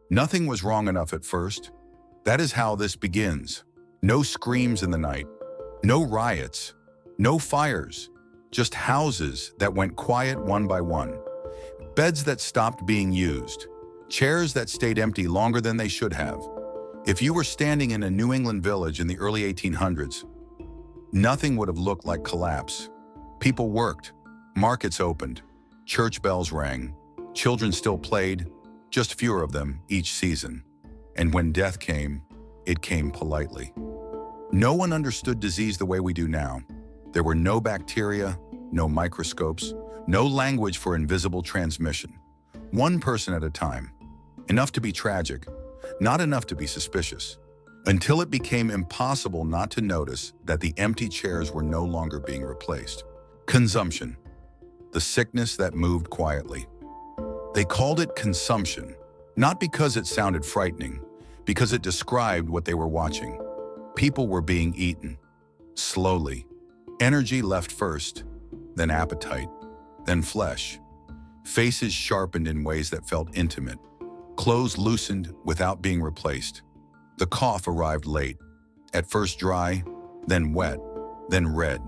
Nothing was wrong enough at first. That is how this begins. No screams in the night, no riots, no fires, just houses that went quiet one by one. Beds that stopped being used, chairs that stayed empty longer than they should have. If you were standing in a New England village in the early 1800s, nothing would have looked like collapse. People worked, markets opened, church bells rang, children still played, just fewer of them each season. And when death came, it came politely. No one understood disease the way we do now. There were no bacteria, no microscopes, no language for invisible transmission. One person at a time. Enough to be tragic, not enough to be suspicious. Until it became impossible not to notice that the empty chairs were no longer being replaced. Consumption, the sickness that moved quietly. They called it consumption, not because it sounded frightening, because it described what they were watching. People were being eaten, slowly. Energy left first, then appetite, then flesh. Faces sharpened in ways that felt intimate. Clothes loosened without being replaced. The cough arrived late, at first dry, then wet, then red.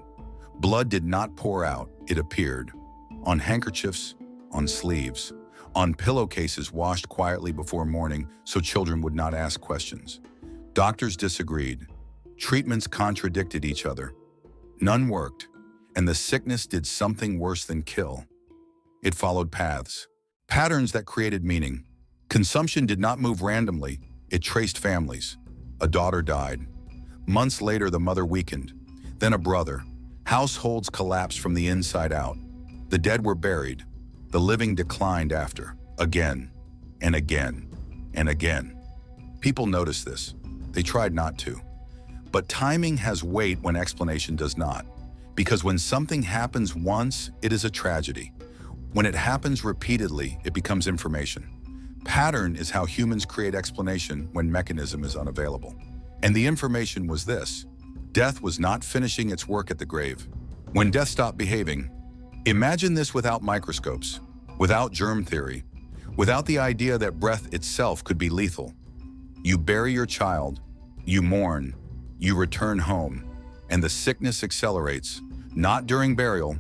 Blood did not pour out, it appeared. On handkerchiefs, on sleeves, on pillowcases washed quietly before morning so children would not ask questions. Doctors disagreed. Treatments contradicted each other. None worked, and the sickness did something worse than kill. It followed paths, patterns that created meaning. Consumption did not move randomly, it traced families. A daughter died. Months later, the mother weakened, then a brother. Households collapsed from the inside out. The dead were buried. The living declined after, again, and again, and again. People noticed this. They tried not to. But timing has weight when explanation does not. Because when something happens once, it is a tragedy. When it happens repeatedly, it becomes information. Pattern is how humans create explanation when mechanism is unavailable. And the information was this. Death was not finishing its work at the grave. When death stopped behaving, imagine this without microscopes, without germ theory, without the idea that breath itself could be lethal. You bury your child, you mourn, you return home, and the sickness accelerates, not during burial,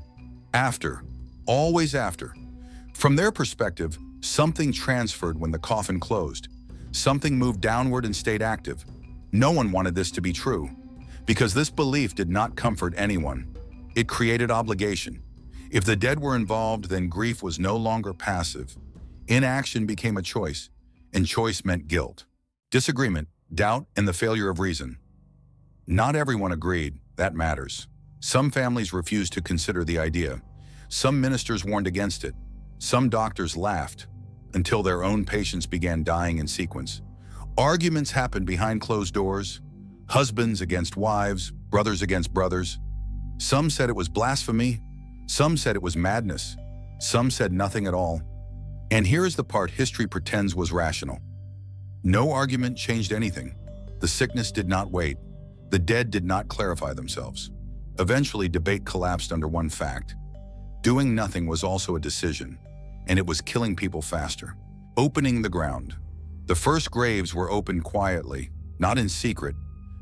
after, always after. From their perspective, something transferred when the coffin closed. Something moved downward and stayed active. No one wanted this to be true, because this belief did not comfort anyone. It created obligation. If the dead were involved, then grief was no longer passive. Inaction became a choice, and choice meant guilt, disagreement, doubt, and the failure of reason. Not everyone agreed, that matters. Some families refused to consider the idea. Some ministers warned against it. Some doctors laughed, until their own patients began dying in sequence. Arguments happened behind closed doors, husbands against wives, brothers against brothers. Some said it was blasphemy, some said it was madness, some said nothing at all. And here is the part history pretends was rational. No argument changed anything. The sickness did not wait. The dead did not clarify themselves. Eventually, debate collapsed under one fact. Doing nothing was also a decision, and it was killing people faster. Opening the ground. The first graves were opened quietly, not in secret,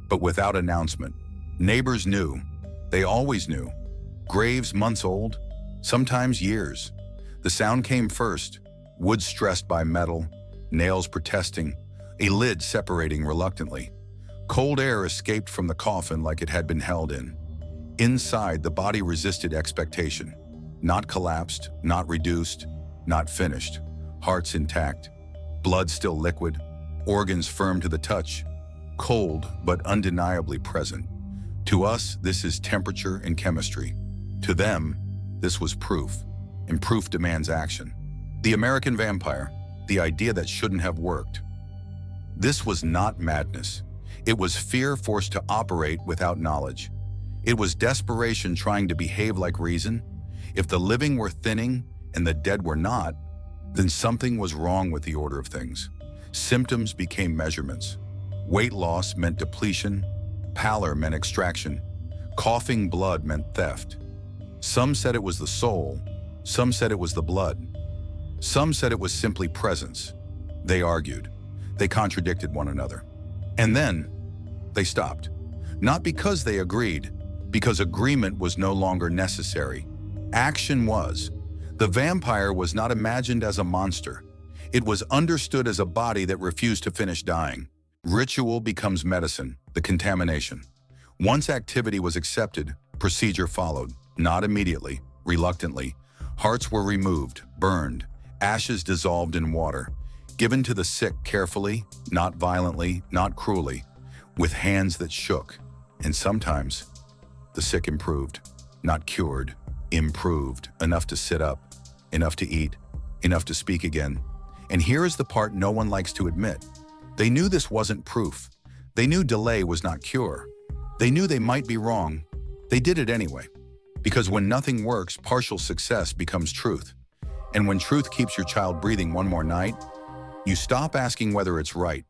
but without announcement. Neighbors knew. They always knew. Graves months old, sometimes years. The sound came first, wood stressed by metal, nails protesting, a lid separating reluctantly. Cold air escaped from the coffin like it had been held in. Inside, the body resisted expectation. Not collapsed, not reduced, not finished. Hearts intact, blood still liquid, organs firm to the touch, cold but undeniably present. To us, this is temperature and chemistry. To them, this was proof, and proof demands action. The American vampire, the idea that shouldn't have worked. This was not madness. It was fear forced to operate without knowledge. It was desperation trying to behave like reason. If the living were thinning and the dead were not, then something was wrong with the order of things. Symptoms became measurements. Weight loss meant depletion, pallor meant extraction, coughing blood meant theft. Some said it was the soul, some said it was the blood. Some said it was simply presence. They argued. They contradicted one another. And then they stopped. Not because they agreed, because agreement was no longer necessary. Action was. The vampire was not imagined as a monster. It was understood as a body that refused to finish dying. Ritual becomes medicine, the contamination. Once activity was accepted, procedure followed. Not immediately, reluctantly. Hearts were removed, burned, ashes dissolved in water, given to the sick carefully, not violently, not cruelly, with hands that shook. And sometimes, the sick improved, not cured, improved, enough to sit up, enough to eat, enough to speak again. And here is the part no one likes to admit. They knew this wasn't proof. They knew delay was not cure. They knew they might be wrong. They did it anyway. Because when nothing works, partial success becomes truth. And when truth keeps your child breathing one more night, you stop asking whether it's right.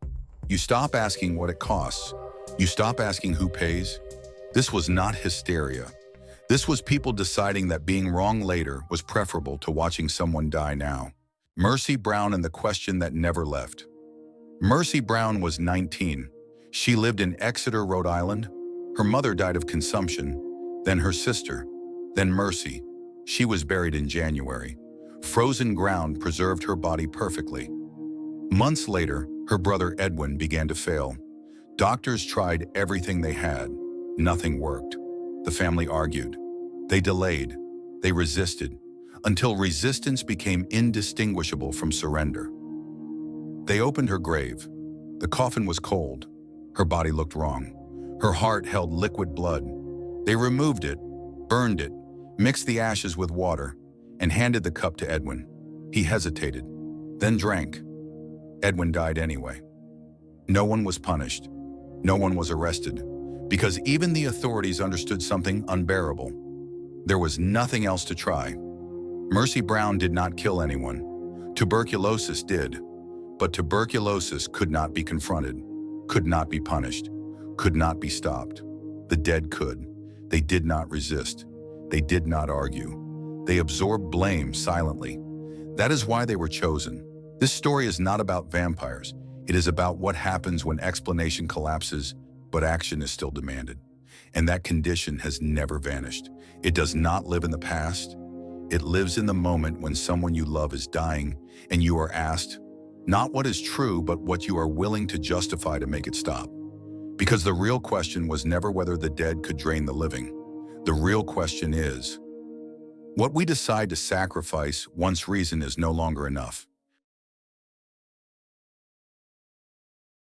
You stop asking what it costs. You stop asking who pays. This was not hysteria. This was people deciding that being wrong later was preferable to watching someone die now. Mercy Brown and the question that never left. Mercy Brown was 19. She lived in Exeter, Rhode Island. Her mother died of consumption, then her sister, then Mercy. She was buried in January. Frozen ground preserved her body perfectly. Months later, her brother Edwin began to fail. Doctors tried everything they had. Nothing worked. The family argued. They delayed. They resisted, until resistance became indistinguishable from surrender. They opened her grave. The coffin was cold. Her body looked wrong. Her heart held liquid blood. They removed it, burned it, mixed the ashes with water, and handed the cup to Edwin. He hesitated, then drank. Edwin died anyway. No one was punished. No one was arrested, because even the authorities understood something unbearable. There was nothing else to try. Mercy Brown did not kill anyone. Tuberculosis did. But tuberculosis could not be confronted, could not be punished, could not be stopped. The dead could. They did not resist. They did not argue. They absorbed blame silently. That is why they were chosen. This story is not about vampires. It is about what happens when explanation collapses, but action is still demanded. And that condition has never vanished. It does not live in the past. It lives in the moment when someone you love is dying and you are asked, not what is true, but what you are willing to justify to make it stop. Because the real question was never whether the dead could drain the living. The real question is, what we decide to sacrifice once reason is no longer enough.